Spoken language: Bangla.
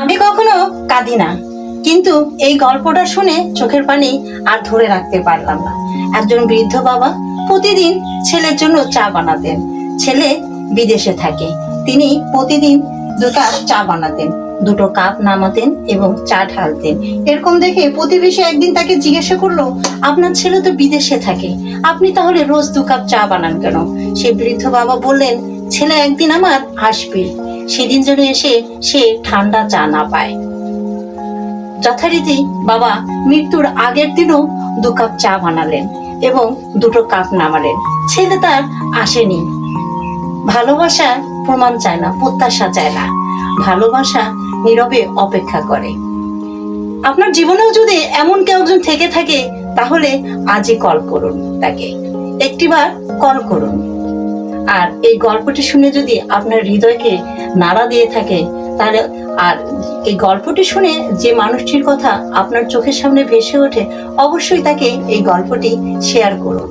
আমি কখনো কাঁদি না, কিন্তু এই গল্পটা শুনে চোখের পানি আর ধরে রাখতে পারলাম না। একজন বৃদ্ধ বাবা প্রতিদিন ছেলের জন্য চা বানাতেন। ছেলে বিদেশে থাকে, তিনি প্রতিদিন 2 কাপ চা বানাতেন, 2 কাপ নামাতেন এবং চা ঢালতেন। এরকম দেখে প্রতিবেশী একদিন তাকে জিজ্ঞাসা করলো, আপনার ছেলে তো বিদেশে থাকে, আপনি তাহলে রোজ 2 কাপ চা বানান কেন? সে বৃদ্ধ বাবা বললেন, ছেলে একদিন আমার আসবে, সেদিন যেন এসে সে ঠান্ডা চা না পায়। যথারীতি বাবা মৃত্যুর আগের দিনও 2 কাপ চা বানালেন এবং 2 কাপ নামালেন। ছেলে তার আসেনি। ভালোবাসা প্রমাণ চায় না, প্রত্যাশা চায় না, ভালোবাসা নীরবে অপেক্ষা করে। আপনার জীবনেও যদি এমন কেউ একজন থেকে থাকে, তাহলে আজই কল করুন, তাকে একটিবার কল করুন। আর এই গল্পটি শুনে যদি আপনার হৃদয়কে নাড়া দিয়ে থাকে, তাহলে আর এই গল্পটি শুনে যে মানুষটির কথা আপনার চোখের সামনে ভেসে ওঠে, অবশ্যই তাকে এই গল্পটি শেয়ার করুন।